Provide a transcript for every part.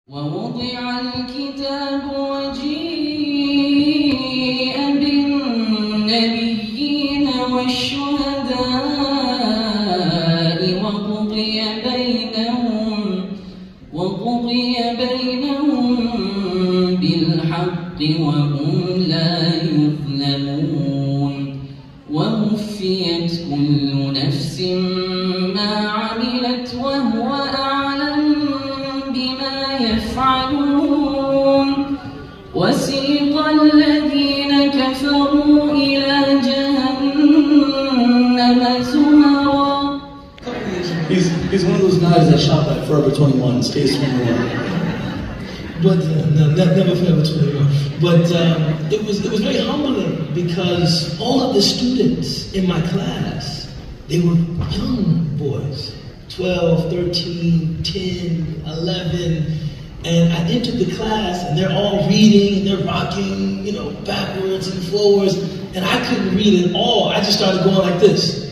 ووضع الكتاب وجيء بالنبيين والشهداء وقضي بينهم بالحق وهم لا يظلمون ووفيت كل نفس ما عملت وهو أعلم بما يفعلون وسيق الذين كفروا إلى جهنم زمرا. He's one of those guys that shot like Forever 21, Space 21. But never Forever 21. But it was very humbling because all of the students in my class, they were young boys, 12, 13, 10, 11, and I entered the class and they're all reading and they're rocking, you know, backwards and forwards, and I couldn't read at all. I just started going like this.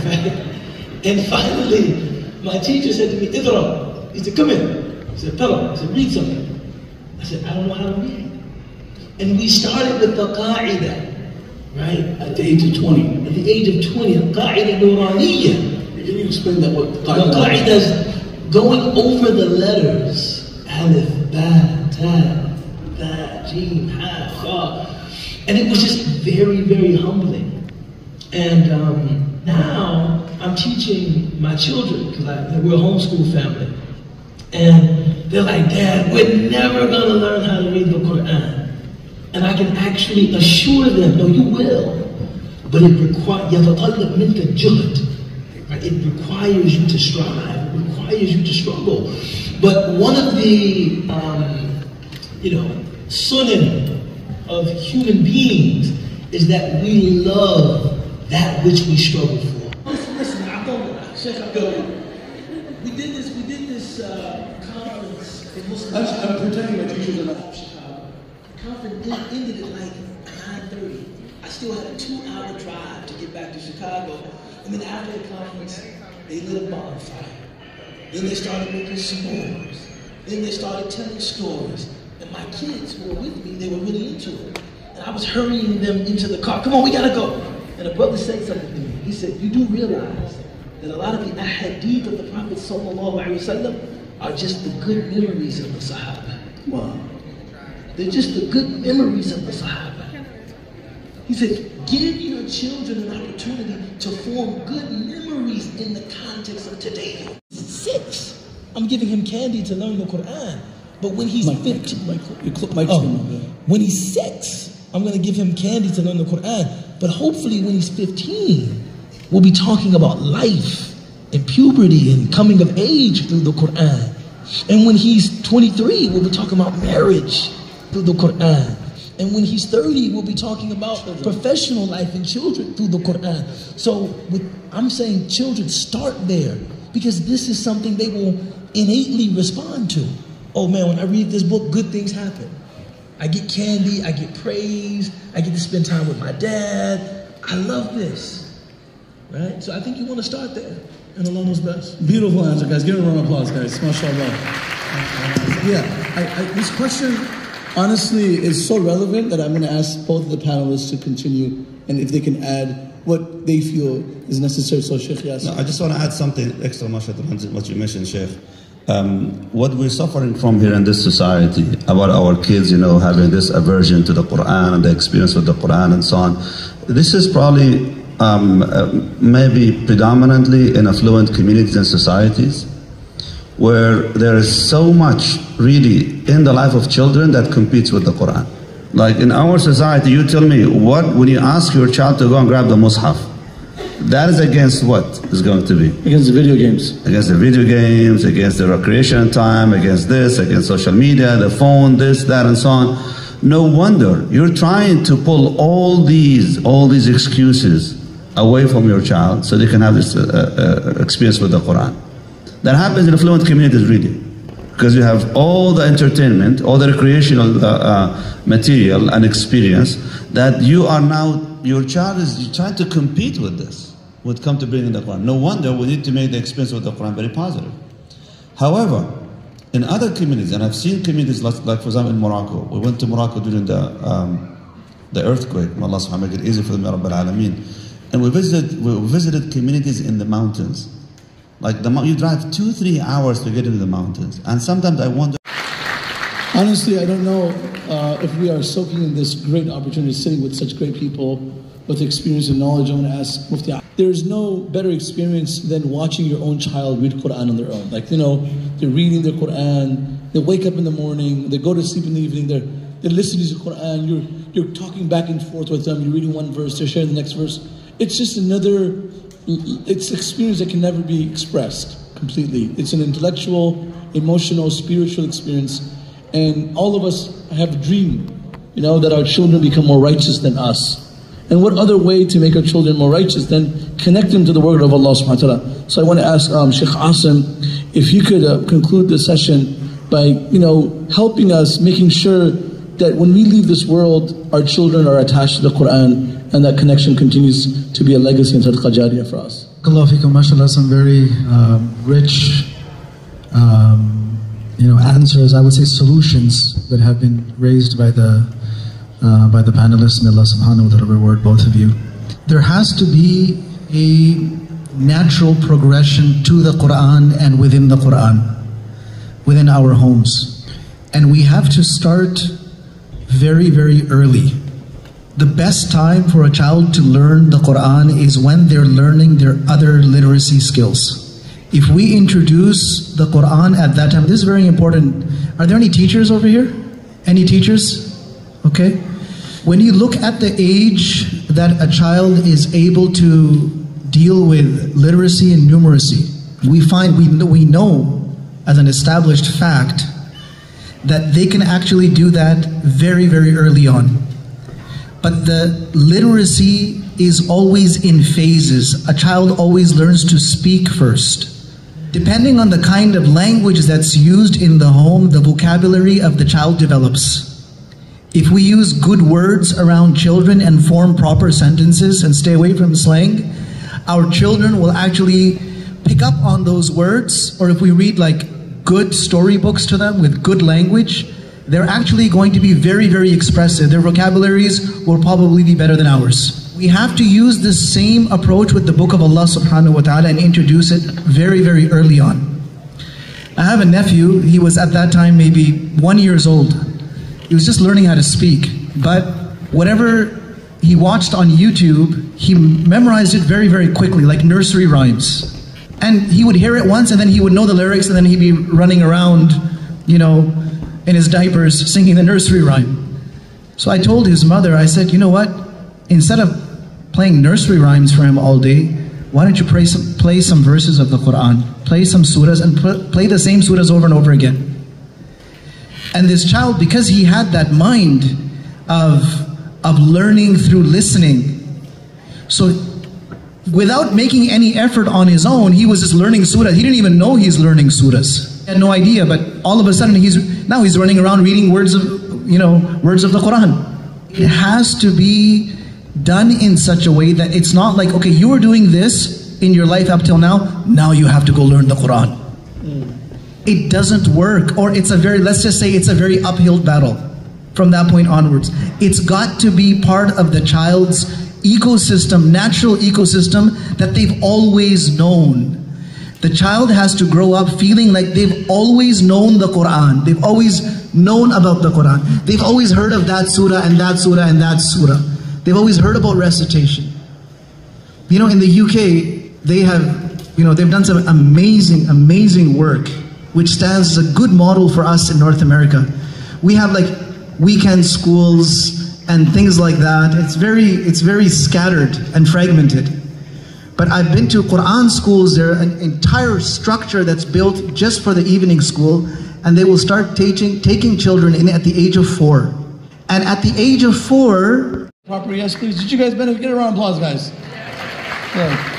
Right? And finally, my teacher said to me, Idra, he said, come in. He said, Pella, I said, read something. I said, I don't know how to read. And we started with the qa'idah, right? At the age of 20. At the age of 20, qa'idah nuraniyya. Can you explain that? What the qa'idah is going over the letters. Alif, ba, ta, ba, jim, ha, kha. And it was just very, very humbling. And now I'm teaching my children, because we're a homeschool family. And they're like, Dad, we're never going to learn how to read the Quran. And I can actually assure them, no, you will. But it requires you to strive. It requires you to struggle. But one of the, sunnah of human beings is that we love that which we struggle for. Listen, we did this conference in Muslim. I'm pretending my teachers are not from Chicago. The conference ended at like 9:30. I still had a 2-hour drive to get back to Chicago. And then after the conference, they lit a bonfire. Then they started making s'mores. Then they started telling stories. And my kids who were with me, they were really into it. And I was hurrying them into the car. Come on, we gotta go. And a brother said something to me. He said, you do realize that a lot of the ahadith of the Prophet ﷺ are just the good memories of the Sahaba. Wow. They're just the good memories of the Sahaba. He said, give your children an opportunity to form good memories in the context of today. 6, I'm giving him candy to learn the Quran. But when he's 15, when he's 6, I'm going to give him candy to learn the Quran. But hopefully when he's 15, we'll be talking about life and puberty and coming of age through the Quran. And when he's 23, we'll be talking about marriage through the Quran. And when he's 30, we'll be talking about professional life and children through the Quran. So I'm saying children start there because this is something they will innately respond to. Oh man, when I read this book, good things happen. I get candy, I get praise, I get to spend time with my dad. I love this, right? So I think you want to start there, and Allah knows best. Beautiful answer, guys. Give a round of applause, guys. MashaAllah. This question, honestly, is so relevant that I'm going to ask both of the panelists to continue, and if they can add what they feel is necessary. So, Sheikh Yasser. No, I just want to add something extra, mashallah, what you mentioned, Sheikh. What we're suffering from here in this society about our kids, having this aversion to the Quran and the experience with the Quran and so on. This is probably maybe predominantly in affluent communities and societies where there is so much really in the life of children that competes with the Quran. Like in our society, you tell me when you ask your child to go and grab the Mus'haf, that is against what is going to be? Against the video games. Against the video games, against the recreation time, against this, against social media, the phone, this, that, and so on. No wonder you're trying to pull all these excuses away from your child so they can have this experience with the Quran. That happens in affluent communities really. Because you have all the entertainment, all the recreational material and experience that your child is trying to compete with this. Would come to bring in the Quran. No wonder we need to make the experience with the Quran very positive. However, In other communities, and I've seen communities like for example in Morocco. We went to Morocco during the earthquake. May Allah subhanahu wa ta'ala make it easy for them, Ya Rabbil Alameen. And we visited communities in the mountains. Like you drive 2-3 hours to get into the mountains. And sometimes I wonder. Honestly, I don't know if we are soaking in this great opportunity, sitting with such great people with experience and knowledge. I want to ask Mufti. There's no better experience than watching your own child read Quran on their own. Like, you know, they're reading their Quran, they wake up in the morning, they go to sleep in the evening, they're listening to the Quran, you're talking back and forth with them, you're reading one verse, they're sharing the next verse. It's just it's experience that can never be expressed completely. It's an intellectual, emotional, spiritual experience. And all of us have a dream, you know, that our children become more righteous than us. And what other way to make our children more righteous than connect them to the word of Allah subhanahu wa ta'ala. So I want to ask Sheikh Asim, if you could conclude the session by, you know, helping us, making sure that when we leave this world, our children are attached to the Quran, and that connection continues to be a legacy and sadaqah jariyah for us. Barakallahu feekum, mashallah, some very rich answers, I would say solutions that have been raised by the panelists, and Allah subhanahu wa ta'ala reward both of you. There has to be a natural progression to the Quran and within the Quran, within our homes. And we have to start very, very early. The best time for a child to learn the Quran is when they're learning their other literacy skills. If we introduce the Quran at that time, this is very important. Are there any teachers over here? Any teachers? Okay. When you look at the age that a child is able to deal with literacy and numeracy, we know as an established fact that they can actually do that very, very early on. But the literacy is always in phases. A child always learns to speak first. Depending on the kind of language that's used in the home, the vocabulary of the child develops. If we use good words around children and form proper sentences and stay away from slang, our children will actually pick up on those words. Or if we read like good storybooks to them with good language, they're actually going to be very, very expressive. Their vocabularies will probably be better than ours. We have to use the same approach with the book of Allah subhanahu wa ta'ala and introduce it very, very early on. I have a nephew, he was at that time maybe 1 year old. He was just learning how to speak, but whatever he watched on YouTube, he memorized it very, very quickly, like nursery rhymes. And he would hear it once and then he would know the lyrics, and then he'd be running around, you know, in his diapers singing the nursery rhyme. So I told his mother, I said, you know what? Instead of playing nursery rhymes for him all day, why don't you play some verses of the Quran, play some surahs, and play the same surahs over and over again. And this child, because he had that mind of learning through listening, so without making any effort on his own, he was just learning surahs. He didn't even know he's learning surahs. He had no idea, but all of a sudden he's running around reading words of the Quran. It has to be done in such a way that it's not like, okay, you were doing this in your life up till now you have to go learn the Quran. It doesn't work, or let's just say it's a very uphill battle from that point onwards. It's got to be part of the child's ecosystem, natural ecosystem that they've always known. The child has to grow up feeling like they've always known the Quran. They've always known about the Quran. They've always heard of that surah and that surah and that surah. They've always heard about recitation. You know, in the UK, they've done some amazing, amazing work, which stands as a good model for us in North America. We have like weekend schools and things like that. It's very scattered and fragmented. But I've been to Quran schools. There's an entire structure that's built just for the evening school, and they will start taking children in at the age of 4. And at the age of 4... Proper yes, please. Did you guys benefit? Get a round of applause, guys. Yeah.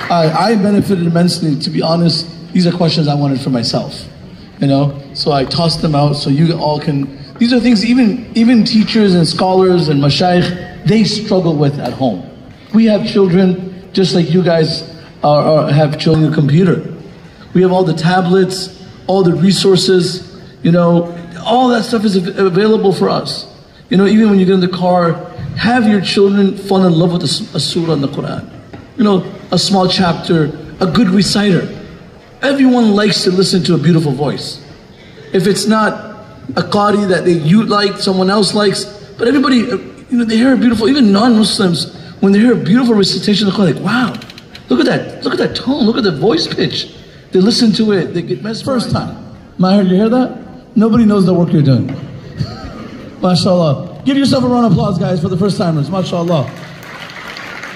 I benefited immensely. To be honest, these are questions I wanted for myself. You know? So I tossed them out so you all can... These are things even teachers and scholars and mashayikh, they struggle with at home. We have children, just like you guys have children on the computer. We have all the tablets, all the resources, all that stuff is available for us. Even when you get in the car, have your children fall in love with a surah in the Quran. A small chapter, a good reciter. Everyone likes to listen to a beautiful voice. If it's not a qari that you like, someone else likes, but everybody, they hear a beautiful, even non-Muslims, when they hear a beautiful recitation of the Quran, like, wow, look at that tone, look at the voice pitch. They listen to it, they get mesmerized. First time. Maher, you hear that? Nobody knows the work you're doing. MashaAllah. Give yourself a round of applause, guys, for the first timers. MashaAllah.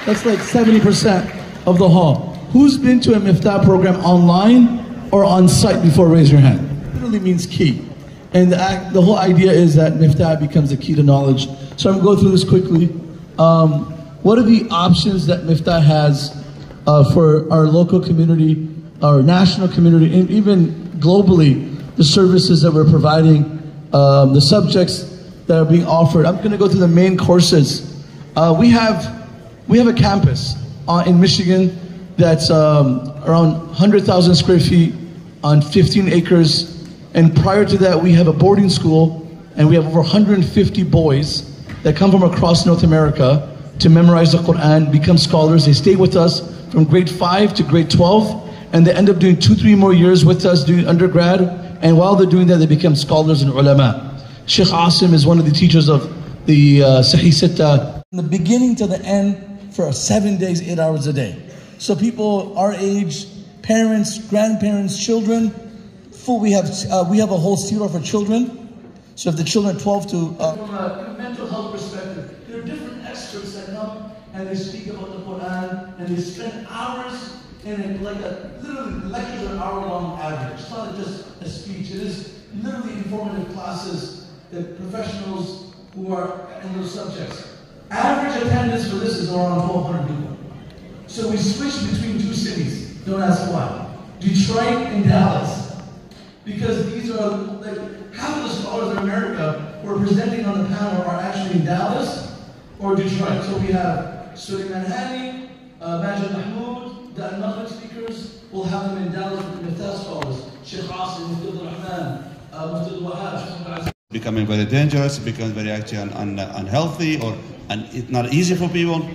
That's like 70% of the hall. Who's been to a Miftah program online or on site before? Raise your hand. It literally means key. And the whole idea is that Miftah becomes the key to knowledge. So I'm going to go through this quickly. What are the options that Miftah has for our local community, our national community, and even globally, the services that we're providing, the subjects that are being offered. I'm going to go through the main courses. We have a campus in Michigan that's around 100,000 square feet on 15 acres. And prior to that, we have a boarding school, and we have over 150 boys that come from across North America to memorize the Quran, become scholars. They stay with us from grade 5 to grade 12, and they end up doing 2-3 more years with us doing undergrad. And while they're doing that, they become scholars and ulama. Sheikh Asim is one of the teachers of the Sahih Sitta. From the beginning to the end for 7 days, 8 hours a day. So people our age, parents, grandparents, children, we have a whole seerah for children. So if the children are 12 to... from a mental health perspective, there are different experts that come and they speak about the Quran and they spend hours in it, literally lectures are an hour-long average. It's not just a speech, it is literally informative classes that professionals who are in those subjects. Average attendance for this is around 1,200 people. So we switch between two cities, don't ask why. Detroit and Dallas. Because these are, half of the scholars in America who are presenting on the panel are actually in Dallas or Detroit. So we have Suleiman Hani, Majid Mahmoud, the Maghrib speakers. We'll have them in Dallas with the Miftah scholars. Sheikh Asim, Mufti Rahman, Mufti Wahab. Becoming very dangerous, becoming very actually unhealthy or not easy for people.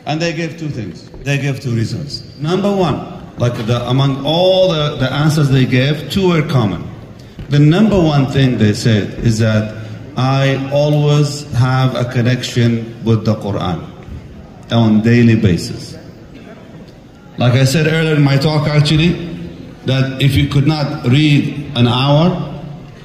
And they gave two things. They gave two reasons. Number one, among all the answers they gave, two were common. The number one thing they said is that I always have a connection with the Quran on daily basis. Like I said earlier in my talk actually, that if you could not read an hour,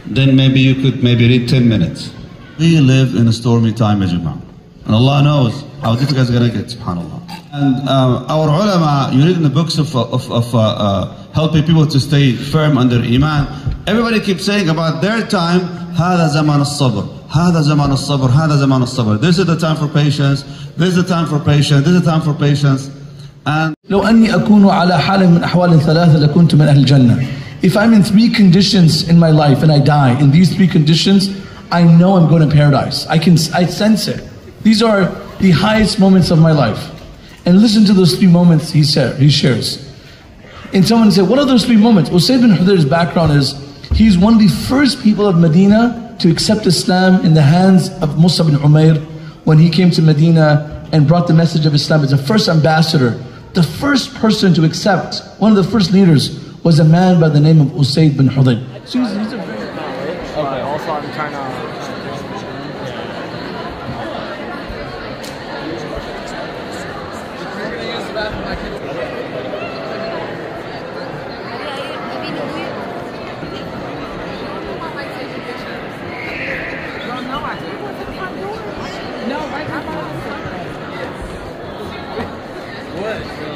then maybe you could read 10 minutes. We live in a stormy time, ya Jama'ah. And Allah knows how difficult it's going to get, subhanAllah. And our ulama, you read in the books of helping people to stay firm under Iman, everybody keeps saying about their time, هذا زمان الصبر, هذا زمان الصبر, هذا زمان الصبر. This is the time for patience, this is the time for patience, this is the time for patience. And لو أني أكون على حال من أحوال ثلاثة لكنت من أهل الجنة. If I'm in 3 conditions in my life and I die in these 3 conditions, I know I'm going to paradise. I sense it. These are the highest moments of my life. And listen to those 3 moments he shares. And someone said, what are those 3 moments? Usayd bin Hudhayr's background is, he's one of the first people of Medina to accept Islam in the hands of Musa bin Umair when he came to Medina and brought the message of Islam as the first ambassador. The first person to accept, one of the first leaders, was a man by the name of Usayd bin Hudayr. So he's a very... Okay, also I'm trying to... What?